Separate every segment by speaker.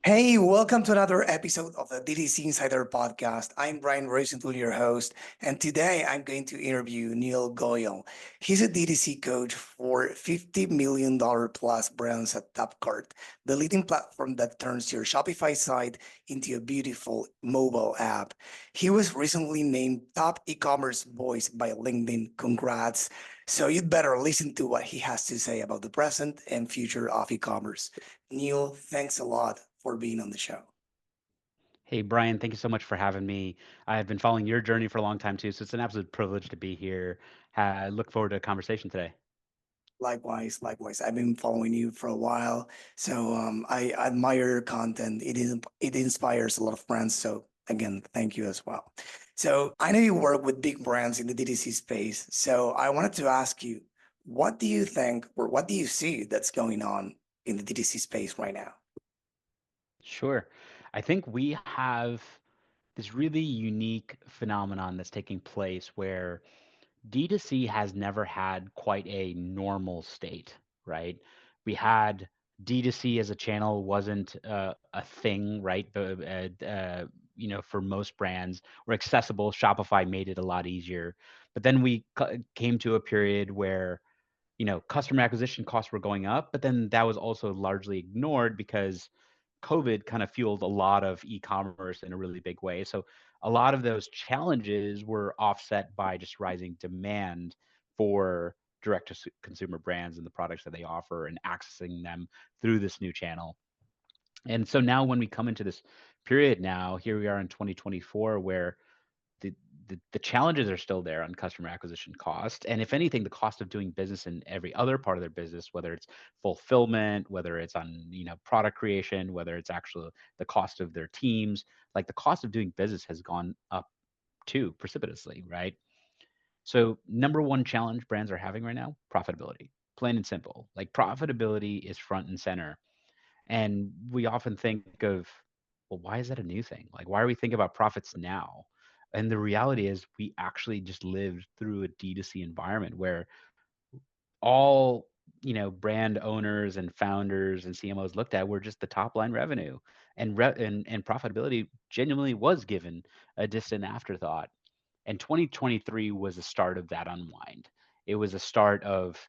Speaker 1: Hey, welcome to another episode of the DTC Insider podcast. I'm Brian Rosenthal, your host, and today I'm going to interview Neal Goyal. He's a DTC coach for $50 million plus brands at Tapcart, the leading platform that turns your Shopify site into a beautiful mobile app. He was recently named Top E-commerce Voice by LinkedIn. Congrats. So you'd better listen to what he has to say about the present and future of e-commerce. Neil, thanks a lot for being on the show.
Speaker 2: Hey, Brian, thank you so much for having me. I've been following your journey for a long time too, so it's an absolute privilege to be here. I look forward to a conversation today.
Speaker 1: Likewise. I've been following you for a while, so I admire your content. It inspires a lot of brands. So again, thank you as well. So I know you work with big brands in the DTC space. So I wanted to ask you, what do you think, or what do you see that's going on in the DTC space right now?
Speaker 2: Sure. I think we have this really unique phenomenon that's taking place where D2C has never had quite a normal state, right? We had D2C as a channel wasn't a thing, right? For most brands were accessible. Shopify made it a lot easier. But then we came to a period where, customer acquisition costs were going up, but then that was also largely ignored because COVID kind of fueled a lot of e-commerce in a really big way. So a lot of those challenges were offset by just rising demand for direct to consumer brands and the products that they offer and accessing them through this new channel. And so now when we come into this period now, here we are in 2024 where the, the challenges are still there on customer acquisition cost. And if anything, the cost of doing business in every other part of their business, whether it's fulfillment, whether it's on, product creation, whether it's actually the cost of their teams, like the cost of doing business has gone up too precipitously, right? So number one challenge brands are having right now, profitability. Plain and simple. Like profitability is front and center. And we often think of, well, why is that a new thing? Like, why are we thinking about profits now? And the reality is, we actually just lived through a D2C environment where all brand owners and founders and CMOs looked at were just the top line revenue, and profitability genuinely was given a distant afterthought. And 2023 was the start of that unwind. It was a start of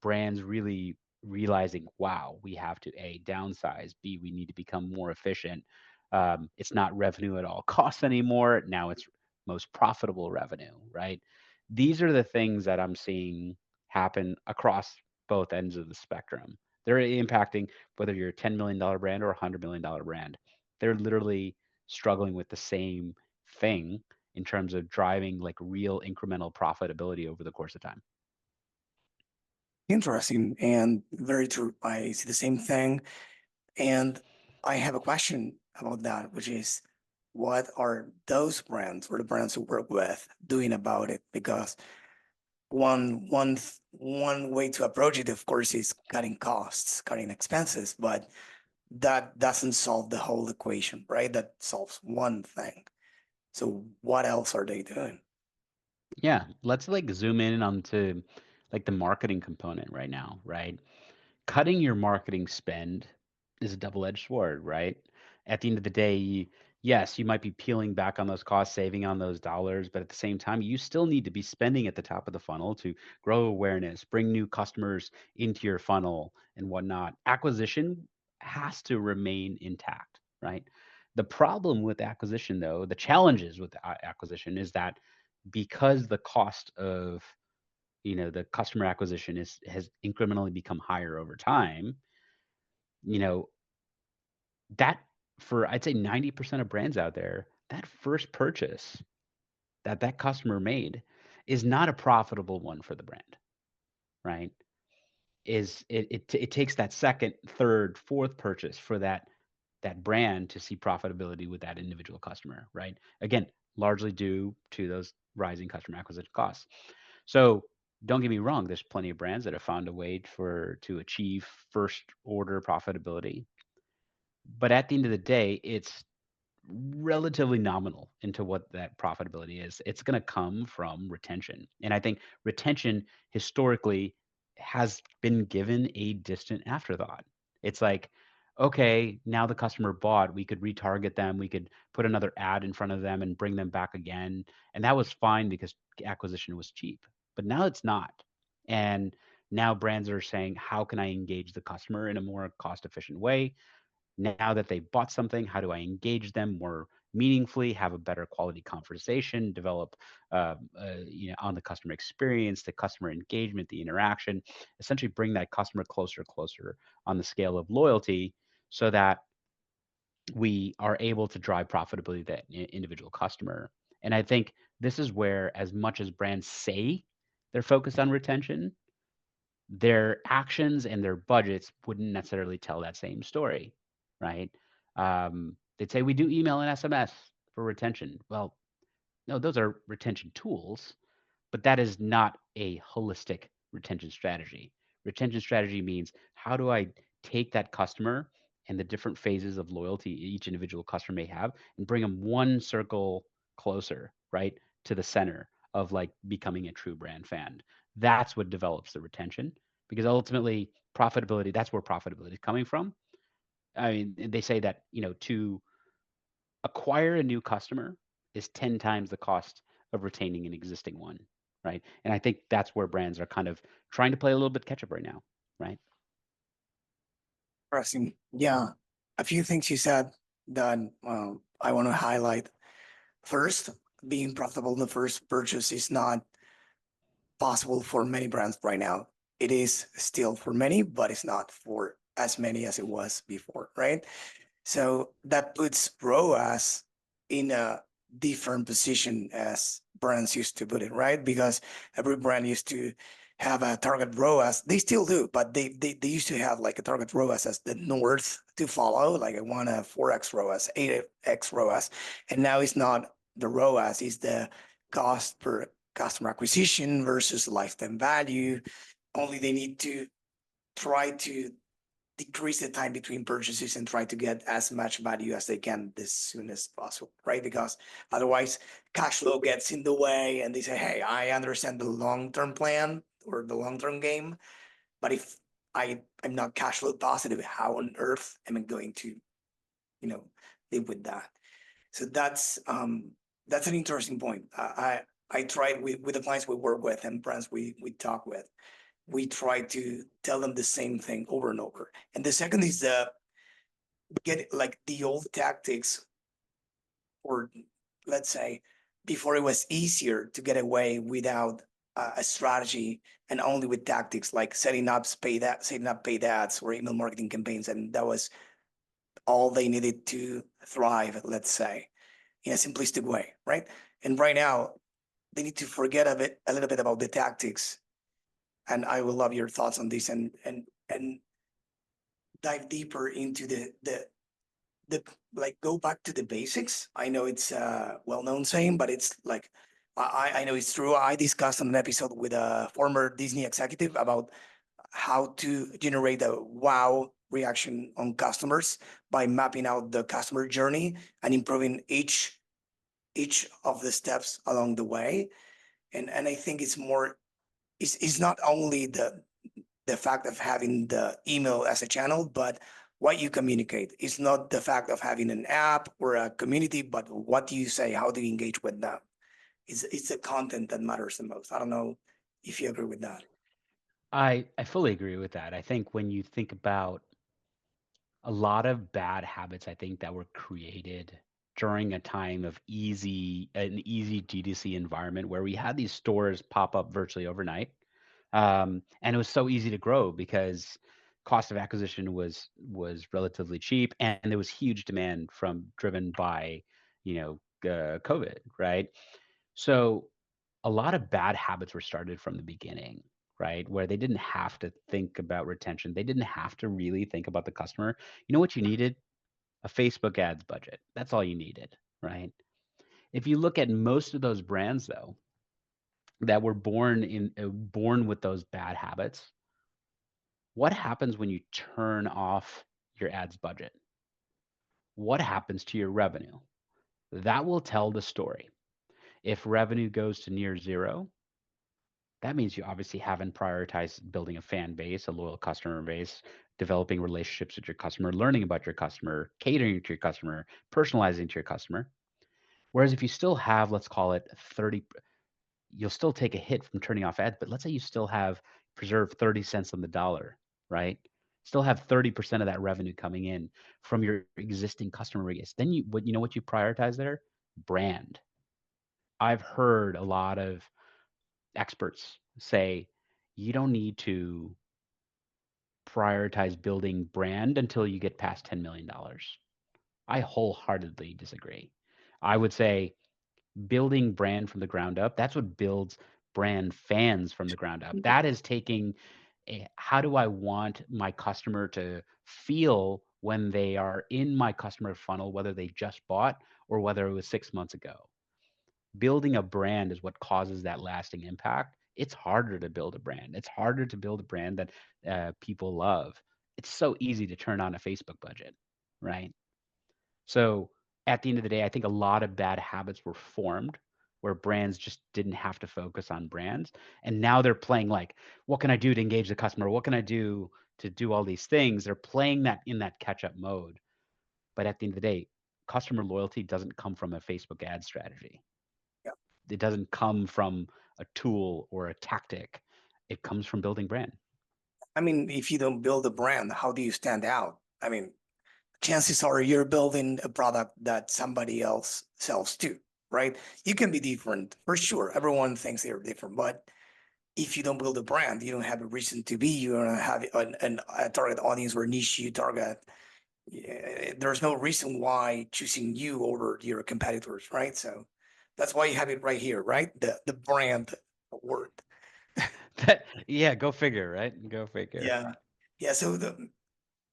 Speaker 2: brands really realizing, wow, we have to A, downsize, B, we need to become more efficient. It's not revenue at all costs anymore. Now it's most profitable revenue, right? These are the things that I'm seeing happen across both ends of the spectrum. They're impacting whether you're a $10 million brand or a $100 million brand. They're literally struggling with the same thing in terms of driving like real incremental profitability over the course of time.
Speaker 1: Interesting and very true. I see the same thing. And I have a question about that, which is what are those brands or the brands you work with doing about it? Because one way to approach it, of course, is cutting costs, cutting expenses, but that doesn't solve the whole equation, right? That solves one thing. So what else are they doing?
Speaker 2: Yeah, let's like zoom in onto like the marketing component right now, right? Cutting your marketing spend is a double-edged sword, right? At the end of the day, yes, you might be peeling back on those costs, saving on those dollars, but at the same time, you still need to be spending at the top of the funnel to grow awareness, bring new customers into your funnel and whatnot. Acquisition has to remain intact, right? The problem with acquisition, though, the challenges with acquisition is that because the cost of the customer acquisition is has incrementally become higher over time, you know that for I'd say 90% of brands out there, that first purchase that customer made is not a profitable one for the brand, right? It takes that second, third, fourth purchase for that brand to see profitability with that individual customer, right? Again, largely due to those rising customer acquisition costs. So don't get me wrong, there's plenty of brands that have found a way to achieve first order profitability. But at the end of the day, it's relatively nominal into what that profitability is. It's going to come from retention. And I think retention historically has been given a distant afterthought. It's like, okay, now the customer bought, we could retarget them, we could put another ad in front of them and bring them back again. And that was fine because acquisition was cheap. But now it's not. And now brands are saying, how can I engage the customer in a more cost efficient way? Now that they bought something, how do I engage them more meaningfully, have a better quality conversation, develop on the customer experience, the customer engagement, the interaction, essentially bring that customer closer on the scale of loyalty so that we are able to drive profitability that individual customer. And I think this is where, as much as brands say they're focused on retention, their actions and their budgets wouldn't necessarily tell that same story, right? They'd say we do email and SMS for retention. Well, no, those are retention tools, but that is not a holistic retention strategy. Retention strategy means how do I take that customer and the different phases of loyalty each individual customer may have and bring them one circle closer, right, to the center of like becoming a true brand fan. That's what develops the retention because ultimately profitability, that's where profitability is coming from. I mean, they say that, to acquire a new customer is 10 times the cost of retaining an existing one, right? And I think that's where brands are kind of trying to play a little bit catch up right now, right?
Speaker 1: Interesting. Yeah. A few things you said that I want to highlight. First, being profitable in the first purchase is not possible for many brands right now. It is still for many, but it's not for as many as it was before, right? So that puts ROAS in a different position as brands used to put it, right? Because every brand used to have a target ROAS. They still do, but they used to have like a target ROAS as the north to follow. Like I want a 4x ROAS, 8x ROAS. And now it's not the ROAS, it's the cost per customer acquisition versus lifetime value. Only they need to try to decrease the time between purchases and try to get as much value as they can as soon as possible, right? Because otherwise, cash flow gets in the way, and they say, "Hey, I understand the long-term plan or the long-term game, but if I'm not cash flow positive, how on earth am I going to, you know, live with that?" So that's an interesting point. I tried with the clients we work with and brands we talk with, we try to tell them the same thing over and over. And the second is get like the old tactics, or let's say before it was easier to get away without a strategy and only with tactics like setting up paid ads or email marketing campaigns, and that was all they needed to thrive. Let's say in a simplistic way, right? And right now they need to forget a little bit about the tactics. And I will love your thoughts on this, and dive deeper into the like go back to the basics. I know it's a well-known saying, but it's like I know it's true. I discussed on an episode with a former Disney executive about how to generate a wow reaction on customers by mapping out the customer journey and improving each of the steps along the way. And I think it's not only the fact of having the email as a channel, but what you communicate. It's not the fact of having an app or a community, but what do you say? How do you engage with them? It's the content that matters the most. I don't know if you agree with that.
Speaker 2: I fully agree with that. I think when you think about a lot of bad habits, I think that were created during a time of an easy DTC environment where we had these stores pop up virtually overnight. And it was so easy to grow because cost of acquisition was relatively cheap, and there was huge demand from driven by, COVID, right? So a lot of bad habits were started from the beginning, right? Where they didn't have to think about retention. They didn't have to really think about the customer. You know what you needed? A Facebook ads budget. That's all you needed, right? If you look at most of those brands though, that were born with those bad habits, what happens when you turn off your ads budget? What happens to your revenue? That will tell the story. If revenue goes to near zero, that means you obviously haven't prioritized building a fan base, a loyal customer base, developing relationships with your customer, learning about your customer, catering to your customer, personalizing to your customer. Whereas if you still have, let's call it 30, you'll still take a hit from turning off ads, but let's say you still have preserved 30 cents on the dollar, right? Still have 30% of that revenue coming in from your existing customer base. Then what you prioritize there? Brand. I've heard a lot of experts say you don't need to prioritize building brand until you get past $10 million. I wholeheartedly disagree. I would say building brand from the ground up, that's what builds brand fans from the ground up. That is taking how do I want my customer to feel when they are in my customer funnel, whether they just bought or whether it was 6 months ago. Building a brand is what causes that lasting impact. It's harder to build a brand. It's harder to build a brand that people love. It's so easy to turn on a Facebook budget, right? So at the end of the day, I think a lot of bad habits were formed where brands just didn't have to focus on brands. And now they're playing like, what can I do to engage the customer? What can I do to do all these things? They're playing that in that catch up mode. But at the end of the day, customer loyalty doesn't come from a Facebook ad strategy.
Speaker 1: Yeah.
Speaker 2: It doesn't come from a tool or a tactic. It comes from building brand.
Speaker 1: I mean, if you don't build a brand, how do you stand out? I mean, chances are you're building a product that somebody else sells too, right? You can be different for sure. Everyone thinks they're different, but if you don't build a brand, you don't have a reason to be. You don't have a target audience or niche you target. There's no reason why choosing you over your competitors, right? So that's why you have it right here, right? The brand word.
Speaker 2: Yeah, go figure, right? Go figure.
Speaker 1: Yeah. Yeah. So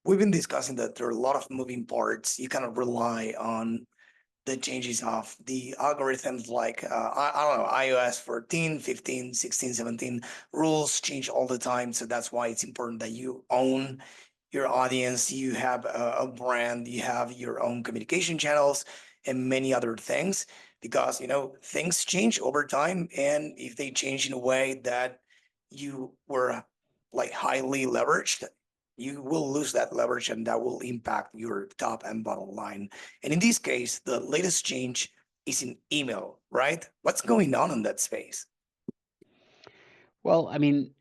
Speaker 1: we've been discussing that there are a lot of moving parts. You kind of rely on the changes of the algorithms like I don't know, iOS 14, 15, 16, 17 rules change all the time. So that's why it's important that you own your audience, you have a brand, you have your own communication channels and many other things because things change over time, and if they change in a way that you were like highly leveraged, you will lose that leverage and that will impact your top and bottom line. And in this case, the latest change is in email, right? What's going on in that space?
Speaker 2: Well, I mean,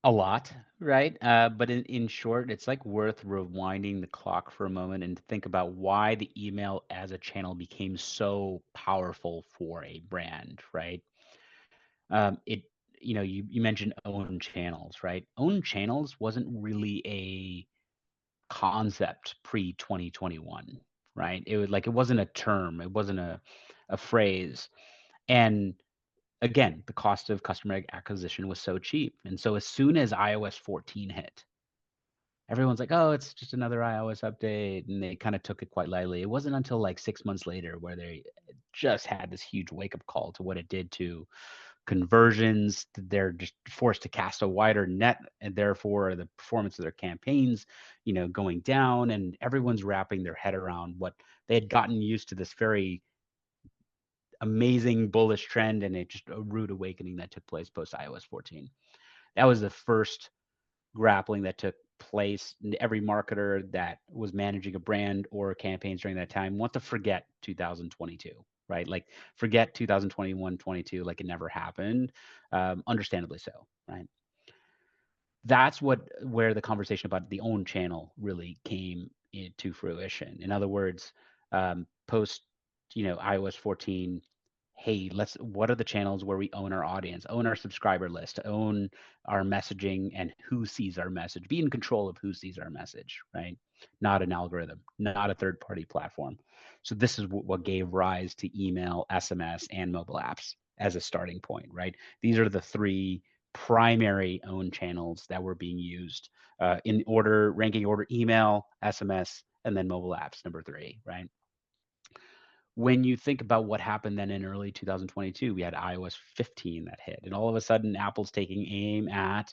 Speaker 2: a lot, right? But in short, it's like worth rewinding the clock for a moment and think about why the email as a channel became so powerful for a brand, right? It, you mentioned own channels, right? Own channels wasn't really a concept pre 2021, right? It wasn't a term, it wasn't a phrase. And again, the cost of customer acquisition was so cheap. And so as soon as iOS 14 hit, everyone's like, oh, it's just another iOS update. And they kind of took it quite lightly. It wasn't until like 6 months later where they just had this huge wake up call to what it did to conversions. They're just forced to cast a wider net, and therefore the performance of their campaigns, going down. And everyone's wrapping their head around what they had gotten used to this very amazing bullish trend, and it just a rude awakening that took place post iOS 14. That was the first grappling that took place. Every marketer that was managing a brand or campaigns during that time want to forget 2022, right? Like forget 2021, 22, like it never happened. Understandably so, right? That's where the conversation about the own channel really came into fruition. In other words, post iOS 14, hey, what are the channels where we own our audience, own our subscriber list, own our messaging and who sees our message, be in control of who sees our message, right? Not an algorithm, not a third party platform. So this is what gave rise to email, SMS, and mobile apps as a starting point, right? These are the three primary owned channels that were being used in order, ranking order: email, SMS, and then mobile apps, number three, right? When you think about what happened then in early 2022, we had iOS 15 that hit, and all of a sudden, Apple's taking aim at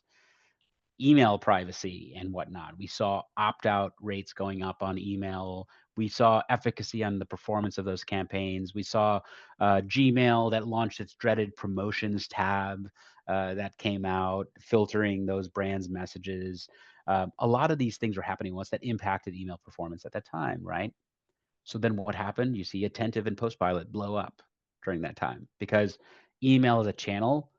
Speaker 2: email privacy and whatnot. We saw opt out rates going up on email. We saw efficacy on the performance of those campaigns. We saw Gmail that launched its dreaded promotions tab that came out, filtering those brands' messages. A lot of these things were happening once that impacted email performance at that time, right? So then what happened? You see Attentive and Postpilot blow up during that time because email as a channel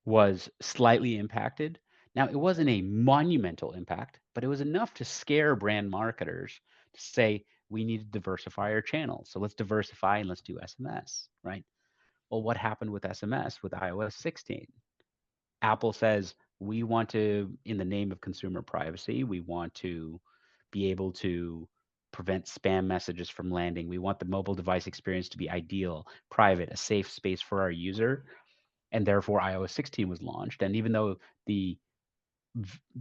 Speaker 2: was slightly impacted. Now, it wasn't a monumental impact, but it was enough to scare brand marketers to say, we need to diversify our channels. So let's diversify and let's do SMS, right? Well, what happened with SMS with iOS 16? Apple says, we want to, in the name of consumer privacy, we want to be able to prevent spam messages from landing. We want the mobile device experience to be ideal, private, a safe space for our user, and therefore iOS 16 was launched. And even though the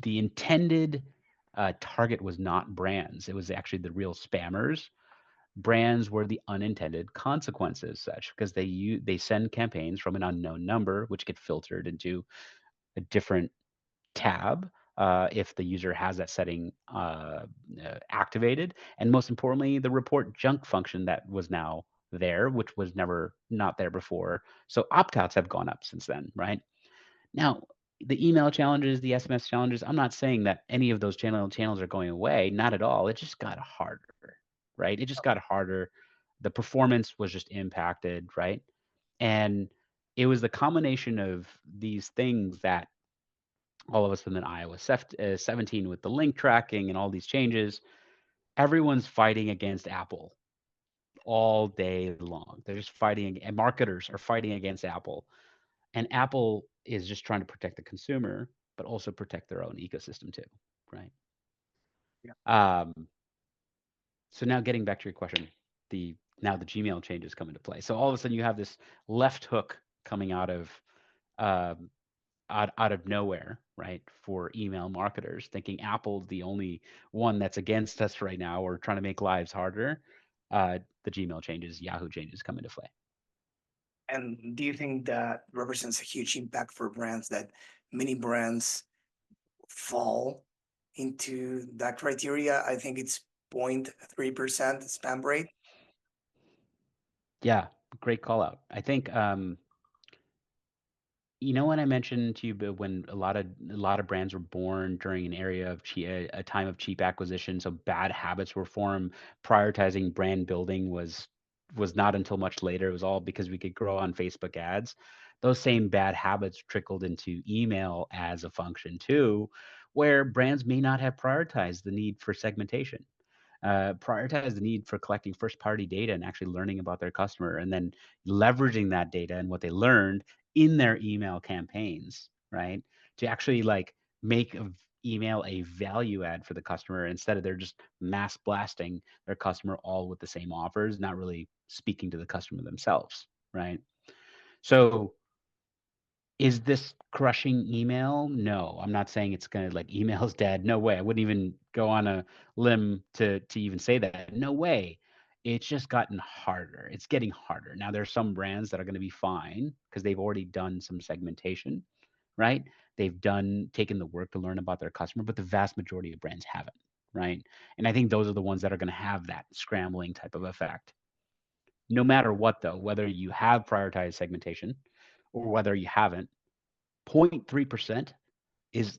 Speaker 2: the intended target was not brands, it was actually the real spammers. Brands were the unintended consequences, such because they send campaigns from an unknown number, which get filtered into a different tab if the user has that setting activated, and most importantly, the report junk function that was now there, which was never not there before. So opt-outs have gone up since then, right? Now, the email challenges, the SMS challenges, I'm not saying that any of those channels are going away, not at all. It just got harder, right? It just got harder. The performance was just impacted, right? And it was the combination of these things that all of a sudden iOS 17 with the link tracking and all these changes, everyone's fighting against Apple all day long. They're just fighting, and marketers are fighting against Apple. And Apple is just trying to protect the consumer, but also protect their own ecosystem too, right?
Speaker 1: Yeah.
Speaker 2: Um, so now getting back to your question, now the Gmail changes come into play. So all of a sudden you have this left hook coming um, out of nowhere, right, for email marketers, thinking Apple's the only one that's against us right now or trying to make lives harder. The Gmail changes, Yahoo changes come into play.
Speaker 1: And do you think that represents a huge impact for brands, that many brands fall into that criteria? I think it's 0.3% spam rate.
Speaker 2: Yeah, great call out. I think you know when I mentioned to you when a lot of brands were born during an area of a time of cheap acquisition, so bad habits were formed. Prioritizing brand building was not until much later. It was all because we could grow on Facebook ads. Those same bad habits trickled into email as a function too, where brands may not have prioritized the need for segmentation, prioritize the need for collecting first party data and actually learning about their customer and then leveraging that data and what they learned in their email campaigns, right? To actually like make email a value add for the customer instead of they're just mass blasting their customer all with the same offers, not really speaking to the customer themselves, right? So is this crushing email? No, I'm not saying it's gonna like email's dead. No way. I wouldn't even go on a limb to even say that. No way. It's just gotten harder. It's getting harder. Now there's some brands that are going to be fine because they've already done some segmentation, right? They've done taken the work to learn about their customer, but the vast majority of brands haven't, right? And I think those are the ones that are going to have that scrambling type of effect. No matter what though, whether you have prioritized segmentation or whether you haven't, 0.3% is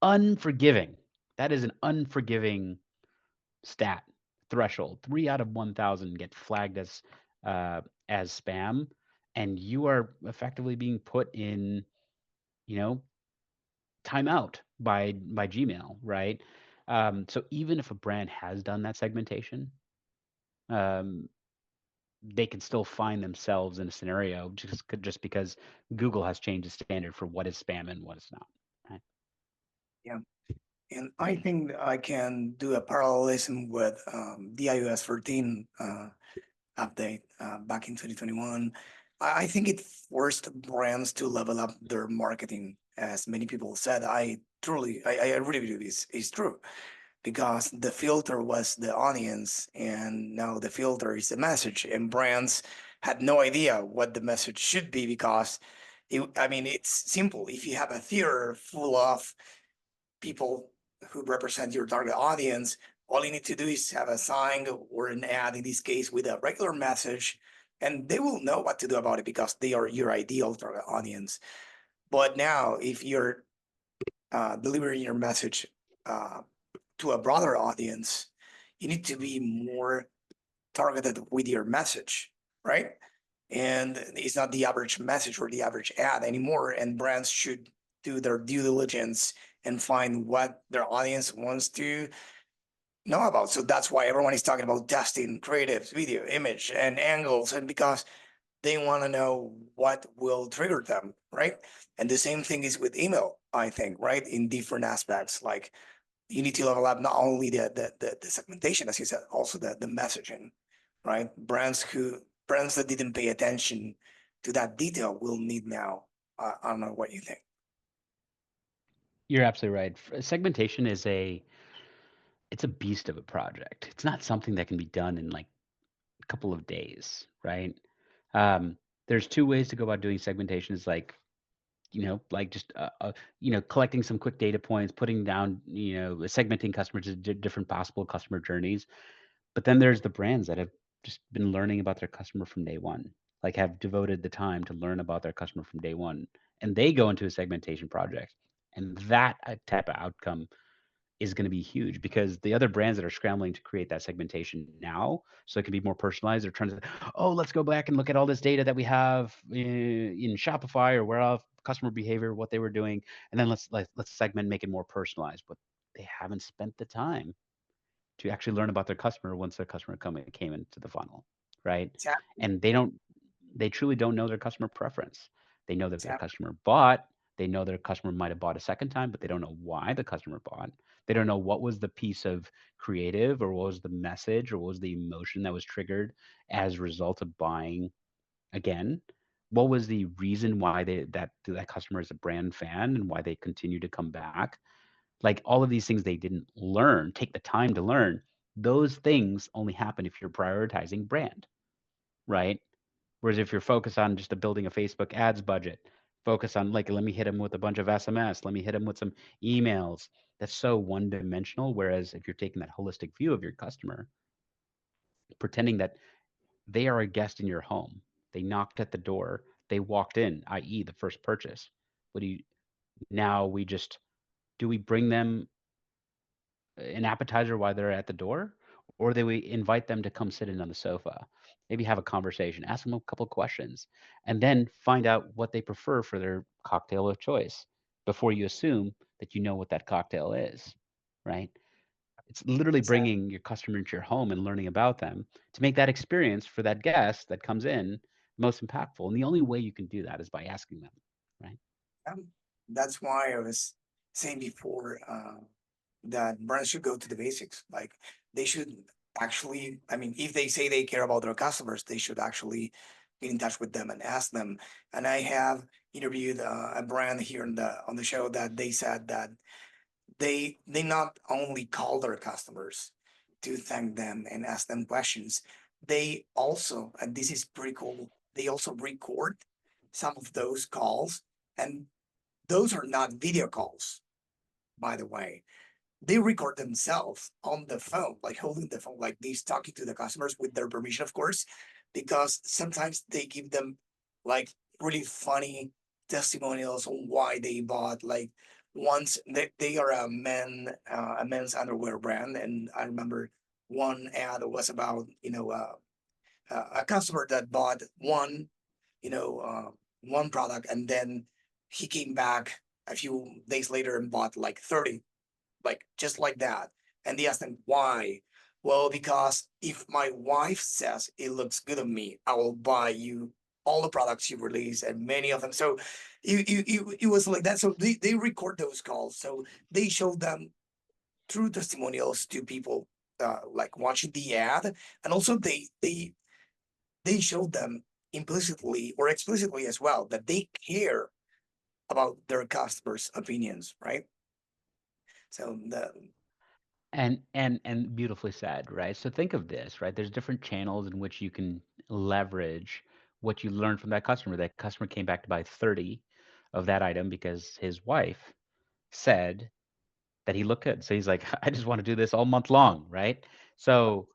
Speaker 2: unforgiving. That is an unforgiving stat threshold. 3 out of 1,000 get flagged as spam, and you are effectively being put in, you know, timeout by Gmail, right? So even if a brand has done that segmentation, um, they can still find themselves in a scenario just because Google has changed the standard for what is spam and what is not. Right?
Speaker 1: Yeah. And I think I can do a parallelism with the iOS 14 update back in 2021. I think it forced brands to level up their marketing, as many people said. I really believe this is true, because the filter was the audience, and now the filter is the message, and brands had no idea what the message should be, because I mean, it's simple. If you have a theater full of people who represent your target audience, all you need to do is have a sign or an ad, in this case, with a regular message, and they will know what to do about it because they are your ideal target audience. But now, if you're delivering your message uh, to a broader audience, you need to be more targeted with your message, right? And it's not the average message or the average ad anymore. And brands should do their due diligence and find what their audience wants to know about. So that's why everyone is talking about testing creatives, video, image, and angles, and because they want to know what will trigger them, right? And the same thing is with email, I think, right? In different aspects, like you need to level up not only the segmentation, as you said, also the messaging, right? Brands that didn't pay attention to that detail will need now. I don't know what you think.
Speaker 2: You're absolutely right. Segmentation is it's a beast of a project. It's not something that can be done in like a couple of days, right? Um, there's two ways to go about doing segmentation. Is like like just collecting some quick data points, putting down, segmenting customers to different possible customer journeys. But then there's the brands that have just been learning about their customer from day one, like have devoted the time to learn about their customer from day one, and they go into a segmentation project, and that type of outcome is going to be huge because the other brands that are scrambling to create that segmentation now so it can be more personalized, they're trying to, oh, let's go back and look at all this data that we have in Shopify or where else, customer behavior, what they were doing, and then let's segment, make it more personalized. But they haven't spent the time to actually learn about their customer once their customer came into the funnel, right?
Speaker 1: Exactly.
Speaker 2: And they truly don't know their customer preference. They know that their
Speaker 1: Exactly.
Speaker 2: customer bought. They know their customer might have bought a second time, but they don't know why the customer bought. They don't know what was the piece of creative or what was the message or what was the emotion that was triggered as a result of buying again. What was the reason why that customer is a brand fan and why they continue to come back? Like all of these things they didn't learn, take the time to learn. Those things only happen if you're prioritizing brand, right? Whereas if you're focused on just the building a Facebook ads budget, focus on like, let me hit them with a bunch of SMS, let me hit them with some emails. That's so one dimensional. Whereas if you're taking that holistic view of your customer, pretending that they are a guest in your home, they knocked at the door, they walked in, i.e., the first purchase. What do you now? We just do we bring them an appetizer while they're at the door, or they we invite them to come sit in on the sofa, maybe have a conversation, ask them a couple of questions, and then find out what they prefer for their cocktail of choice before you assume that you know what that cocktail is, right? It's literally
Speaker 1: Exactly.
Speaker 2: bringing your customer into your home and learning about them to make that experience for that guest that comes in most impactful. And the only way you can do that is by asking them, right?
Speaker 1: Um, that's why I was saying before that brands should go to the basics. Like they should actually, I mean, if they say they care about their customers, they should actually get in touch with them and ask them. And I have interviewed a brand here on the show that they said that they not only call their customers to thank them and ask them questions, they also, and this is pretty cool, they also record some of those calls, and those are not video calls, by the way. They record themselves on the phone, like holding the phone like this, talking to the customers with their permission, of course, because sometimes they give them like really funny testimonials on why they bought. Like once they are a men's underwear brand, and I remember one ad was about a customer that bought you know uh, one product, and then he came back a few days later and bought like 30, like just like that. And they asked him why. Well, because if my wife says it looks good on me, I will buy you all the products you release and many of them. So it was like that. So they record those calls. So they show them through testimonials to people like watching the ad. And also they show them implicitly or explicitly as well that they care about their customers' opinions, right? So the
Speaker 2: And beautifully said, right? So think of this, right? There's different channels in which you can leverage what you learned from that customer. That customer came back to buy 30 of that item because his wife said that he looked good. So he's like, I just want to do this all month long, right? So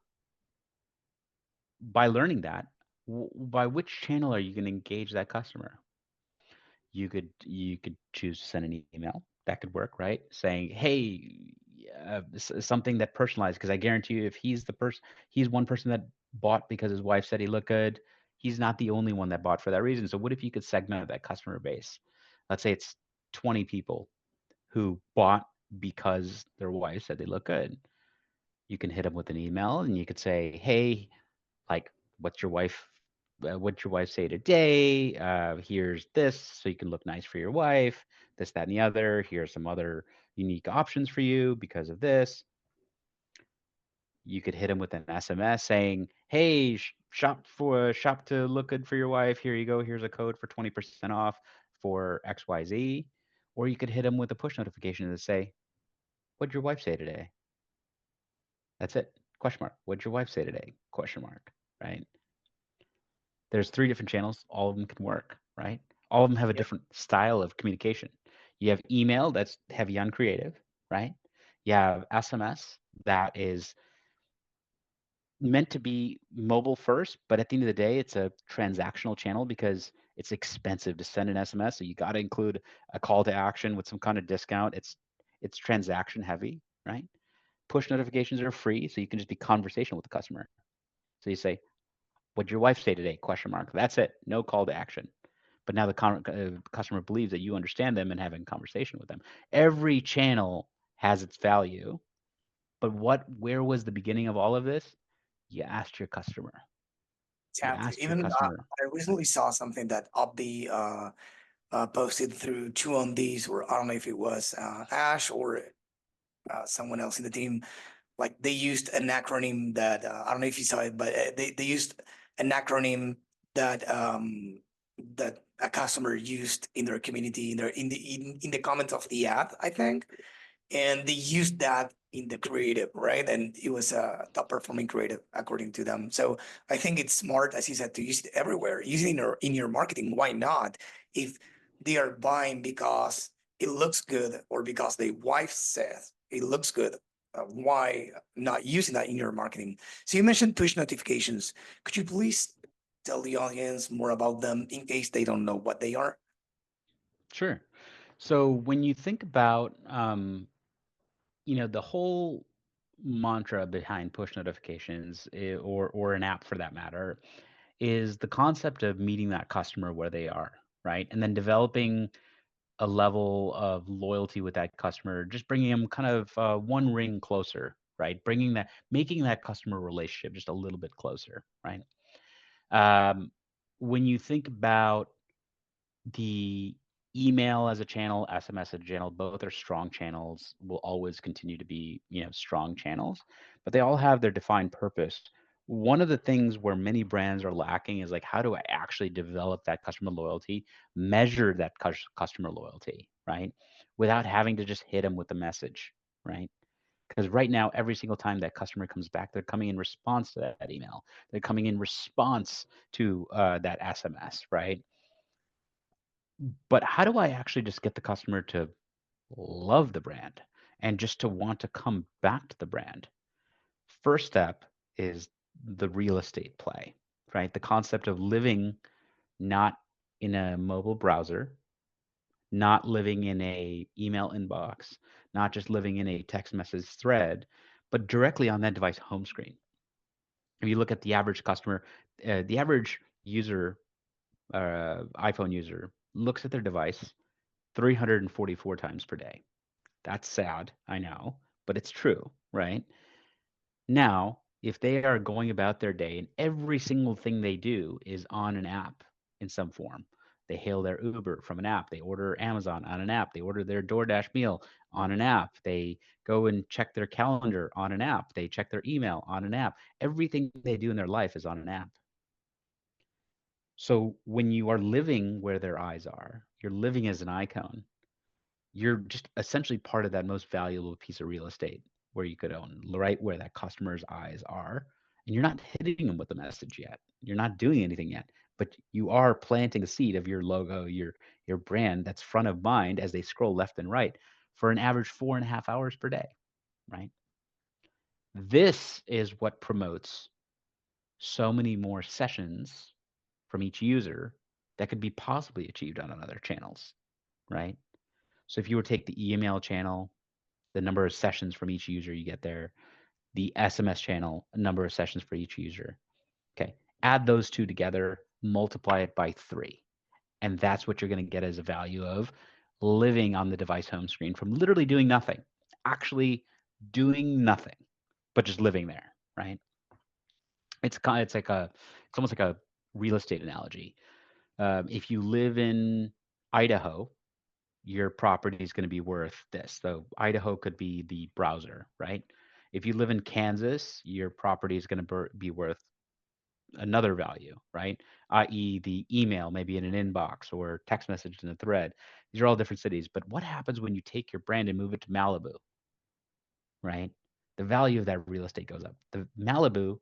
Speaker 2: by learning that, by which channel are you going to engage that customer? You could choose to send an email. That could work, right? Saying, "Hey, something that personalized, because I guarantee you, if he's one person that bought because his wife said he looked good, he's not the only one that bought for that reason. So what if you could segment that customer base? Let's say it's 20 people who bought because their wife said they look good. You can hit them with an email and you could say, hey, like, what's your wife what's your wife say today? Here's this so you can look nice for your wife, this, that, and the other. Here's some other unique options for you because of this. You could hit them with an SMS saying, hey, shop to look good for your wife. Here you go. Here's a code for 20% off for XYZ. Or you could hit them with a push notification to say, what'd your wife say today? That's it. Question mark. What'd your wife say today? Question mark. Right? There's three different channels. All of them can work, right? All of them have a
Speaker 1: Yep.
Speaker 2: different style of communication. You have email that's heavy on creative, right? You have SMS that is meant to be mobile first, but at the end of the day, it's a transactional channel because it's expensive to send an SMS. So you got to include a call to action with some kind of discount. It's transaction heavy, right? Push notifications are free, so you can just be conversational with the customer. So you say, "What'd your wife say today?" Question mark. That's it. No call to action. But now the customer believes that you understand them and having a conversation with them. Every channel has its value, but where was the beginning of all of this? You asked your customer. You
Speaker 1: Exactly.
Speaker 2: asked your
Speaker 1: Even
Speaker 2: customer.
Speaker 1: I recently saw something that Opti posted through two on these, or I don't know if it was Ash or someone else in the team. Like they used an acronym that I don't know if you saw it, but they used an acronym that that a customer used in their community in their in the comments of the ad, I think, and they used that in the creative, right? And it was a top performing creative according to them. So I think it's smart, as you said, to use it everywhere. Use it in your marketing. Why not? If they are buying because it looks good or because the wife says it looks good, why not using that in your marketing? So you mentioned push notifications. Could you please tell the audience more about them in case they don't know what they are?
Speaker 2: Sure. So when you think about, the whole mantra behind push notifications, or an app for that matter, is the concept of meeting that customer where they are, right? And then developing a level of loyalty with that customer, just bringing them kind of one ring closer, right? Making that customer relationship just a little bit closer, right? Um, when you think about the email as a channel, SMS as a channel, both are strong channels, will always continue to be, strong channels, but they all have their defined purpose. One of the things where many brands are lacking is like, how do I actually develop that customer loyalty, measure that customer loyalty, right? Without having to just hit them with a message, right? Because right now, every single time that customer comes back, they're coming in response to that email. They're coming in response to that SMS, right? But how do I actually just get the customer to love the brand and just to want to come back to the brand? First step is the real estate play, right? The concept of living not in a mobile browser, not living in a email inbox, not just living in a text message thread, but directly on that device home screen. If you look at the average customer, the average user, iPhone user, looks at their device 344 times per day. That's sad, I know, but it's true, right? Now, if they are going about their day and every single thing they do is on an app in some form, they hail their Uber from an app, they order Amazon on an app, they order their DoorDash meal on an app, they go and check their calendar on an app, they check their email on an app. Everything they do in their life is on an app. So when you are living where their eyes are, you're living as an icon, you're just essentially part of that most valuable piece of real estate where you could own, right where that customer's eyes are. And you're not hitting them with the message yet. You're not doing anything yet, but you are planting the seed of your logo, your brand that's front of mind as they scroll left and right for an average 4.5 hours per day, right? This is what promotes so many more sessions from each user that could be possibly achieved on other channels, right? So if you were to take the email channel, the number of sessions from each user you get there, the SMS channel, number of sessions for each user. Okay. Add those two together, multiply it by 3. And that's what you're going to get as a value of living on the device home screen from literally doing nothing, actually doing nothing, but just living there, right? It's almost like a real estate analogy. If you live in Idaho, your property is going to be worth this. So Idaho could be the browser, right? If you live in Kansas, your property is going to be worth another value, right? I.e., the email, maybe in an inbox or text message in a thread. These are all different cities. But what happens when you take your brand and move it to Malibu, right? The value of that real estate goes up. The Malibu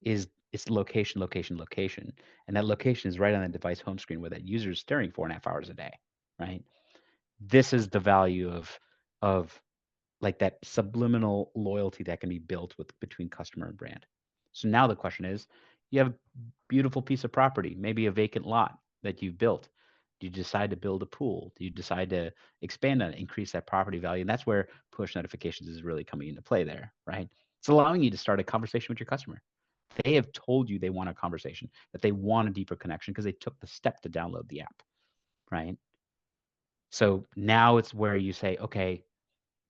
Speaker 2: is its location, location, location. And that location is right on the device home screen where that user is staring 4.5 hours a day, right? This is the value of like that subliminal loyalty that can be built with between customer and brand. So now the question is, you have a beautiful piece of property, maybe a vacant lot that you've built. Do you decide to build a pool? Do you decide to expand on it, increase that property value? And that's where push notifications is really coming into play there, right? It's allowing you to start a conversation with your customer. They have told you they want a conversation, that they want a deeper connection because they took the step to download the app, right? So now it's where you say, okay,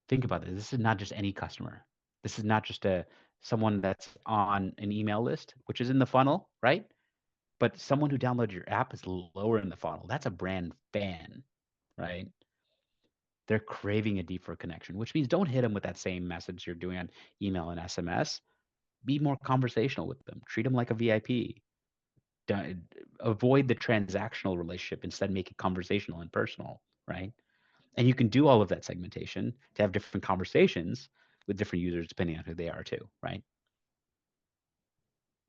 Speaker 2: think about this. This is not just any customer. This is not just a someone that's on an email list, which is in the funnel, right? But someone who downloads your app is lower in the funnel. That's a brand fan, right? They're craving a deeper connection, which means don't hit them with that same message you're doing on email and SMS. Be more conversational with them. Treat them like a VIP. Don't, avoid the transactional relationship. Instead, make it conversational and personal, right? And you can do all of that segmentation to have different conversations with different users depending on who they are too, right?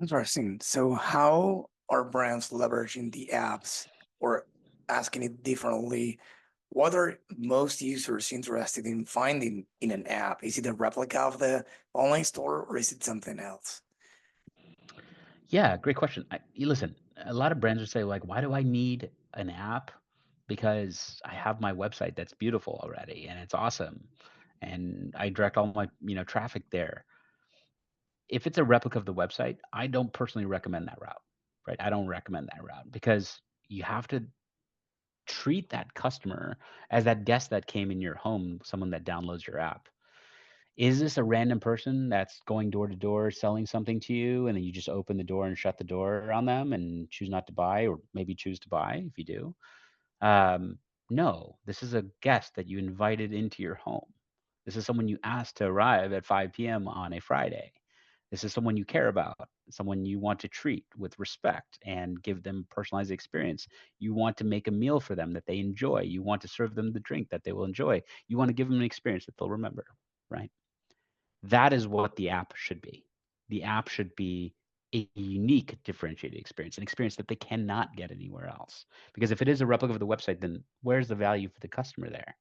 Speaker 1: Interesting. So how are brands leveraging the apps, or asking it differently, what are most users interested in finding in an app? Is it a replica of the online store or is it something else?
Speaker 2: Yeah, great question. Listen, a lot of brands will say like, why do I need an app? Because I have my website that's beautiful already and it's awesome, and I direct all my traffic there. If it's a replica of the website, I don't personally recommend that route, right? I don't recommend that route because you have to treat that customer as that guest that came in your home, someone that downloads your app. Is this a random person that's going door to door selling something to you, and then you just open the door and shut the door on them and choose not to buy, or maybe choose to buy if you do? Um, no, this is a guest that you invited into your home. This is someone you asked to arrive at 5 p.m. on a Friday. This is someone you care about, someone you want to treat with respect and give them personalized experience. You want to make a meal for them that they enjoy. You want to serve them the drink that they will enjoy. You want to give them an experience that they'll remember, right? That is what the app should be. The app should be a unique differentiated experience, an experience that they cannot get anywhere else. Because if it is a replica of the website, then where's the value for the customer there?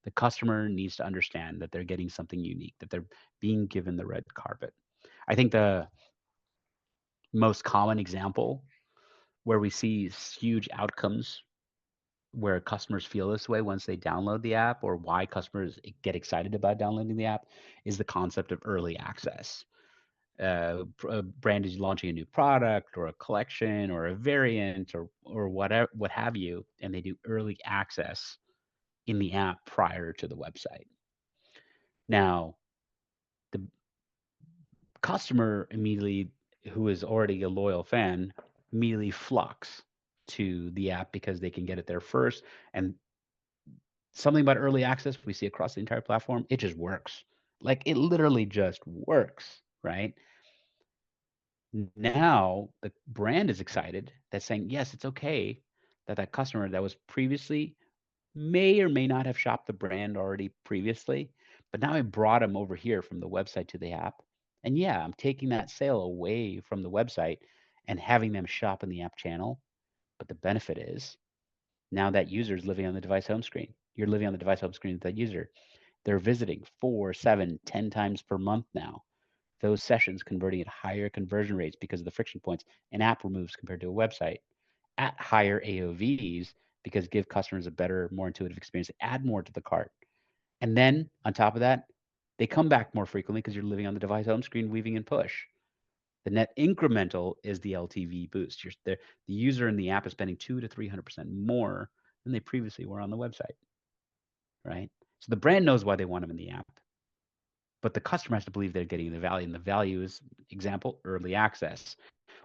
Speaker 2: The customer needs to understand that they're getting something unique, that they're being given the red carpet. I think the most common example where we see huge outcomes where customers feel this way once they download the app, or why customers get excited about downloading the app, is the concept of early access. A brand is launching a new product or a collection or a variant or whatever, what have you, and they do early access in the app prior to the website. Now, the customer immediately, who is already a loyal fan, immediately flocks to the app because they can get it there first. And something about early access we see across the entire platform, it just works. Like it literally just works, right? Now the brand is excited that's saying, yes, it's okay that that customer that was previously may or may not have shopped the brand already previously, but now I brought them over here from the website to the app. And yeah, I'm taking that sale away from the website and having them shop in the app channel. But the benefit is now that user is living on the device home screen. You're living on the device home screen with that user. They're visiting 4, 7, 10 times per month now. Those sessions converting at higher conversion rates because of the friction points an app removes compared to a website, at higher AOVs because give customers a better, more intuitive experience, add more to the cart. And then on top of that, They come back more frequently because you're living on the device home screen, weaving and push. The net incremental is the LTV boost. The user in the app is spending 2 to 300% more than they previously were on the website, right? So the brand knows why they want them in the app, but the customer has to believe they're getting the value. And the value is, example, early access.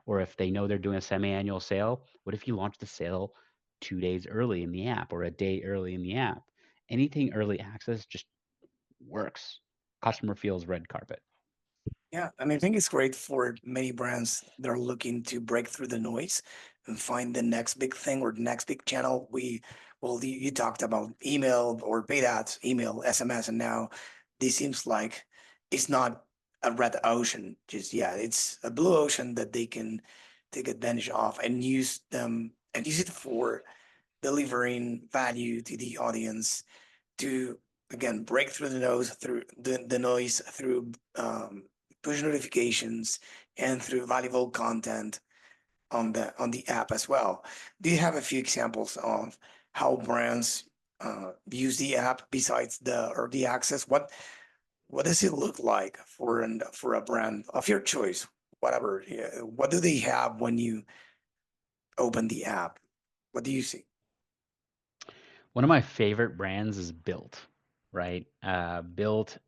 Speaker 2: Or if they know they're doing a semi-annual sale, what if you launch the sale 2 days early in the app or a day early in the app? Anything early access just works. Customer feels red carpet.
Speaker 1: Yeah, and I think it's great for many brands that are looking to break through the noise and find the next big thing or the next big channel. You talked about email or paid ads, email, SMS, and now this seems like it's not a red ocean. Just yeah, it's a blue ocean that they can take advantage of and use it for delivering value to the audience to again break through the noise through push notifications and through valuable content on the app as well. Do you have a few examples of how brands use the app besides the early access? What does it look like for a brand of your choice? Whatever. Yeah, what do they have when you open the app? What do you see?
Speaker 2: One of my favorite brands is Built, right? They have built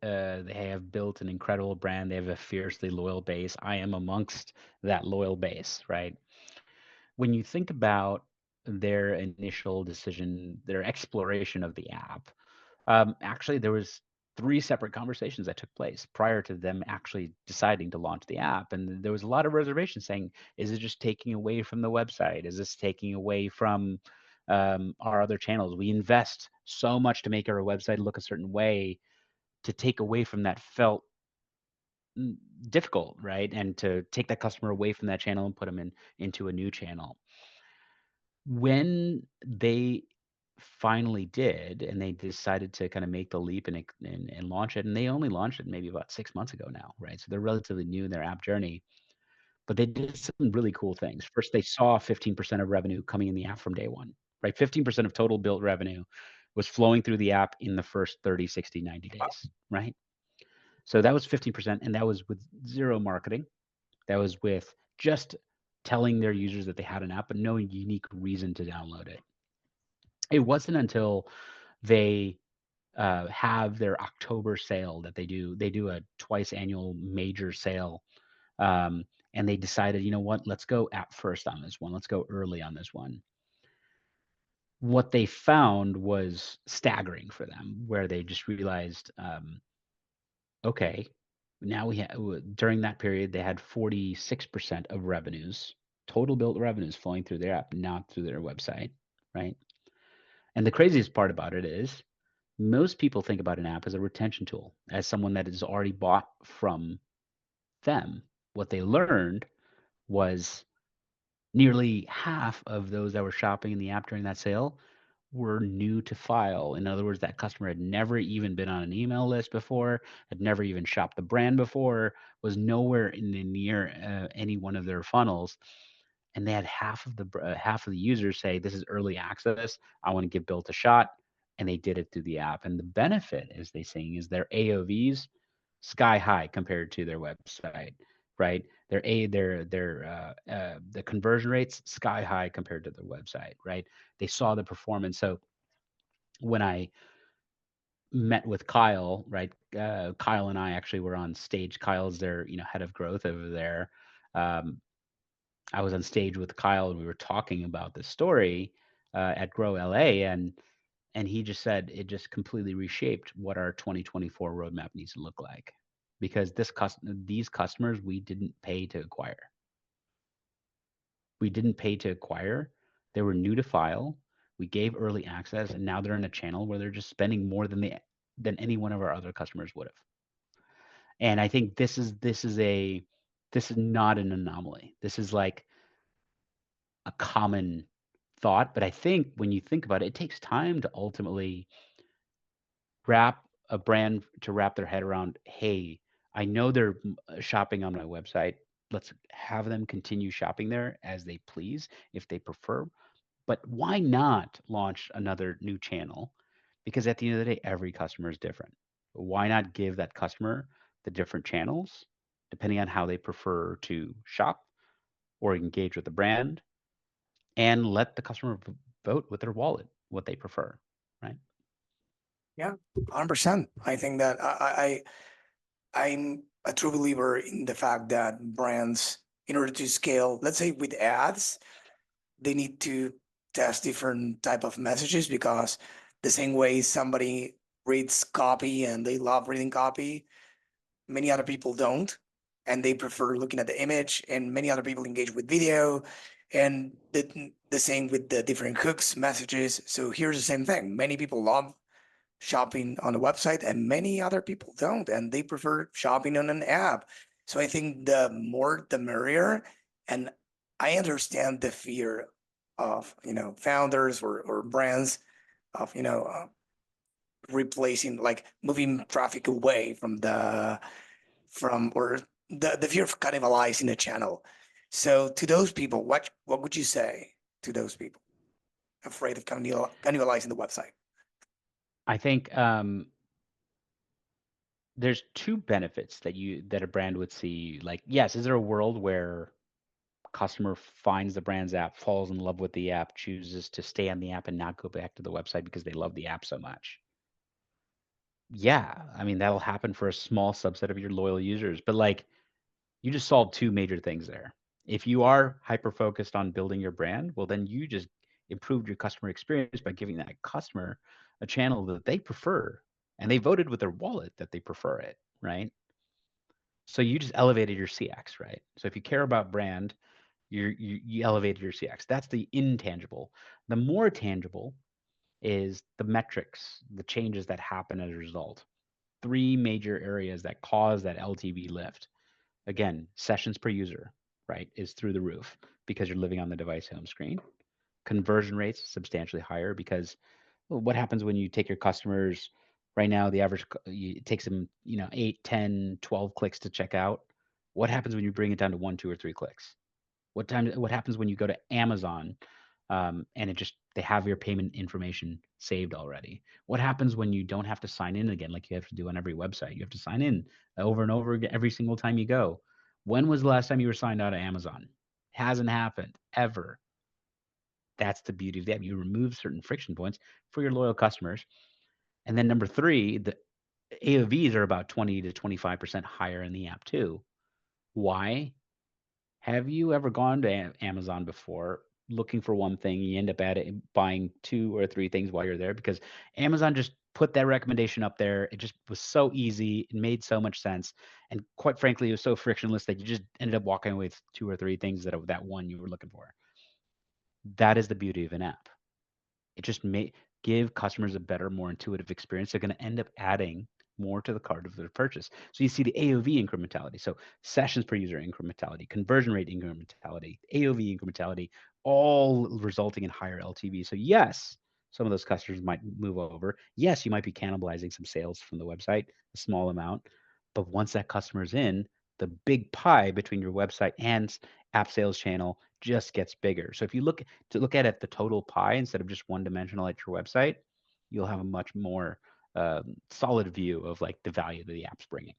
Speaker 2: an incredible brand. They have a fiercely loyal base. I am amongst that loyal base, right? When you think about their initial decision, their exploration of the app, actually, there was three separate conversations that took place prior to them actually deciding to launch the app, and there was a lot of reservations saying, "Is it just taking away from the website? Is this taking away from our other channels? We invest so much to make our website look a certain way. To take away from that felt mm, difficult, right? And to take that customer away from that channel and put them into a new channel." When they finally did, and they decided to kind of make the leap and launch it, and they only launched it maybe about 6 months ago now, right? So they're relatively new in their app journey, but they did some really cool things. First, they saw 15% of revenue coming in the app from day one, right? 15% of total built revenue was flowing through the app in the first 30, 60, 90 days, right? So that was 15%, and that was with zero marketing. That was with just telling their users that they had an app, but no unique reason to download it. It wasn't until they have their October sale that they do a twice annual major sale, um, and they decided, you know what, let's go app first on this one. Let's go early on this one. What they found was staggering for them, where they just realized, okay, now we have during that period they had 46% of revenues, total built revenues flowing through their app, not through their website, right? And the craziest part about it is most people think about an app as a retention tool, as someone that is already bought from them. What they learned was nearly half of those that were shopping in the app during that sale were new to file. In other words, that customer had never even been on an email list before, had never even shopped the brand before, was nowhere in the near any one of their funnels, and they had half of the users say, "This is early access. I want to give Built a shot," and they did it through the app. And the benefit, as they saying, is their AOVs sky high compared to their website, right? The conversion rates sky high compared to their website, right? They saw the performance. So when I met with Kyle, right? Kyle and I actually were on stage. Kyle's their head of growth over there. Um, I was on stage with Kyle and we were talking about this story at Grow LA, and he just said it just completely reshaped what our 2024 roadmap needs to look like, because these customers we didn't pay to acquire. We didn't pay to acquire. They were new to file. We gave early access, and now they're in a channel where they're just spending more than any one of our other customers would have. And I think this is not an anomaly. This is like a common thought, but I think when you think about it, it takes time to ultimately wrap their head around, hey, I know they're shopping on my website. Let's have them continue shopping there as they please if they prefer. But why not launch another new channel? Because at the end of the day, every customer is different. Why not give that customer the different channels depending on how they prefer to shop or engage with the brand, and let the customer vote with their wallet what they prefer, right?
Speaker 1: Yeah, 100%. I think that I'm a true believer in the fact that brands, in order to scale, let's say with ads, they need to test different type of messages, because the same way somebody reads copy and they love reading copy, many other people don't, and they prefer looking at the image, and many other people engage with video, and the same with the different hooks messages. So here's the same thing: many people love shopping on a website and many other people don't, and they prefer shopping on an app. So I think the more the merrier. And I understand the fear of, founders or brands of, replacing, like moving traffic away from or the fear of cannibalizing a channel. So to those people, what would you say to those people afraid of cannibalizing the website?
Speaker 2: I think there's two benefits that a brand would see. Like, yes, is there a world where customer finds the brand's app, falls in love with the app, chooses to stay on the app and not go back to the website because they love the app so much? Yeah, I mean, that'll happen for a small subset of your loyal users, but like you just solved two major things there. If you are hyper focused on building your brand, well, then you just improved your customer experience by giving that customer a channel that they prefer, and they voted with their wallet that they prefer it, right? So you just elevated your CX, right? So if you care about brand, you elevated your CX. That's the intangible. The more tangible is the metrics, the changes that happen as a result. Three major areas that cause that LTV lift. Again, sessions per user, right, is through the roof because you're living on the device home screen. Conversion rates substantially higher because, well, what happens when you take your customers right now, the average it takes them, 8, 10, 12 clicks to check out. What happens when you bring it down to 1, 2, or 3 clicks? What happens when you go to Amazon, and it just they have your payment information saved already? What happens when you don't have to sign in again like you have to do on every website? You have to sign in over and over again every single time you go. When was the last time you were signed out of Amazon? Hasn't happened ever. That's the beauty of the app. You remove certain friction points for your loyal customers. And then number three, the AOVs are about 20 to 25% higher in the app too. Why? Have you ever gone to Amazon before looking for one thing, you end up buying two or three things while you're there because Amazon just put that recommendation up there. It just was so easy. It made so much sense. And quite frankly, it was so frictionless that you just ended up walking away with two or three things that of that one you were looking for. That is the beauty of an app. It just may give customers a better, more intuitive experience. They're going to end up adding more to the cart of their purchase. So you see the AOV incrementality. So sessions per user incrementality, conversion rate incrementality, AOV incrementality, all resulting in higher LTV. So yes, some of those customers might move over. Yes, you might be cannibalizing some sales from the website, a small amount. But once that customer is in, the big pie between your website and app sales channel just gets bigger. So if you look at it the total pie instead of just one dimensional at your website, you'll have a much more solid view of like the value that the app's bringing.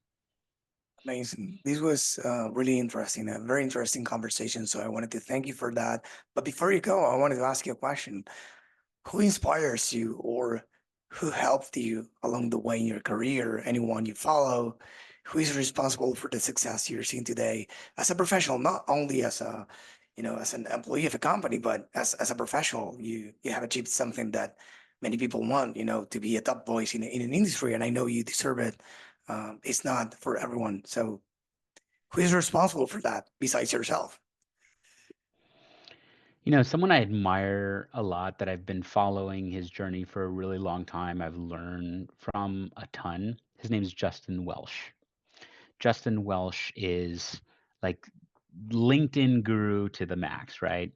Speaker 1: Amazing. This was really interesting, a very interesting conversation. So I wanted to thank you for that. But before you go, I wanted to ask you a question. Who inspires you, or who helped you along the way in your career? Anyone you follow? Who is responsible for the success you're seeing today as a professional, not only as as an employee of a company, but as a professional? You have achieved something that many people want, to be a top voice in an industry, and I know you deserve it. It's not for everyone. So who is responsible for that besides yourself?
Speaker 2: Someone I admire a lot that I've been following his journey for a really long time. I've learned from a ton. His name is Justin Welsh. Justin Welsh is like LinkedIn guru to the max, right?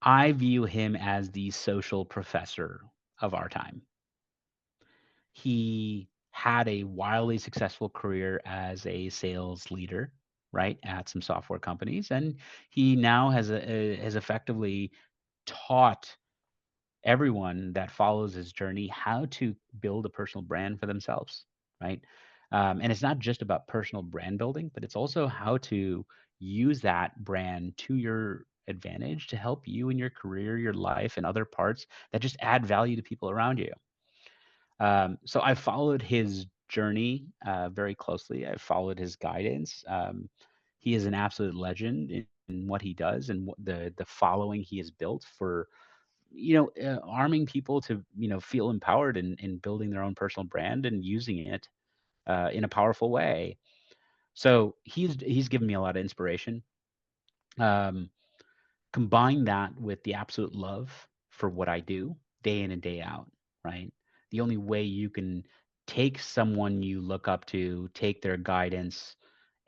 Speaker 2: I view him as the social professor of our time. He had a wildly successful career as a sales leader, right, at some software companies, and he now has effectively taught everyone that follows his journey how to build a personal brand for themselves, right? And it's not just about personal brand building, but it's also how to use that brand to your advantage to help you in your career, your life, and other parts that just add value to people around you. So I followed his journey very closely. I followed his guidance. He is an absolute legend in what he does and what the following he has built for arming people to feel empowered in building their own personal brand and using it in a powerful way. So he's given me a lot of inspiration. Um, Combine that with the absolute love for what I do day in and day out, right? The only way you can take someone you look up to, take their guidance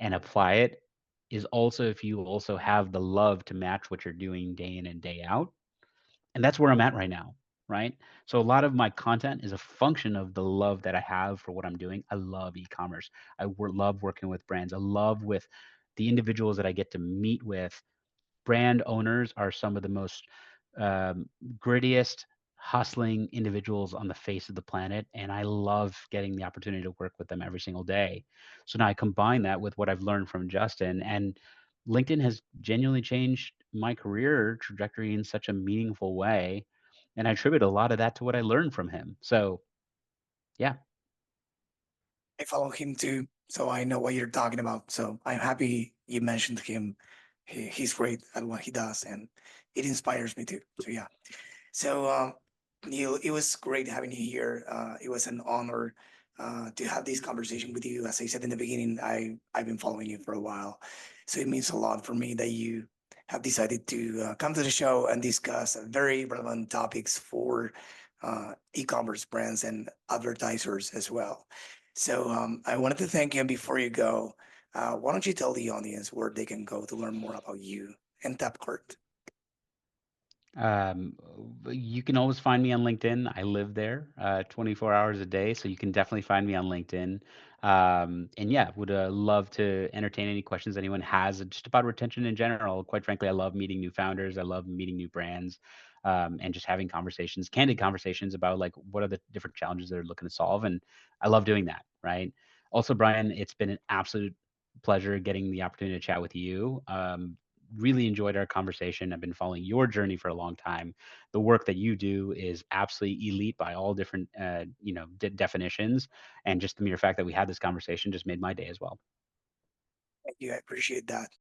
Speaker 2: and apply it is also if you also have the love to match what you're doing day in and day out. And that's where I'm at right now, right? So a lot of my content is a function of the love that I have for what I'm doing. I love e-commerce. Love working with brands. I love with the individuals that I get to meet with. Brand owners are some of the most grittiest, hustling individuals on the face of the planet. And I love getting the opportunity to work with them every single day. So now I combine that with what I've learned from Justin, and LinkedIn has genuinely changed my career trajectory in such a meaningful way. And I attribute a lot of that to what I learned from him. So, yeah.
Speaker 1: I follow him too, so I know what you're talking about. So I'm happy you mentioned him. He's great at what he does, and it inspires me too. So yeah. So Neil, it was great having you here. It was an honor to have this conversation with you. As I said in the beginning, I've been following you for a while, so it means a lot for me that you have decided to come to the show and discuss very relevant topics for e-commerce brands and advertisers as well. So I wanted to thank you. And before you go, why don't you tell the audience where they can go to learn more about you and Tapcart?
Speaker 2: Um, you can always find me on LinkedIn. I live there 24 hours a day, so you can definitely find me on LinkedIn. And yeah, would love to entertain any questions anyone has just about retention in general. Quite frankly, I love meeting new founders. I love meeting new brands, and just having conversations, candid conversations about like what are the different challenges they're looking to solve. And I love doing that, right? Also, Brian, it's been an absolute pleasure getting the opportunity to chat with you. Really enjoyed our conversation. I've been following your journey for a long time. The work that you do is absolutely elite by all different, definitions. And just the mere fact that we had this conversation just made my day as well.
Speaker 1: Thank you. I appreciate that.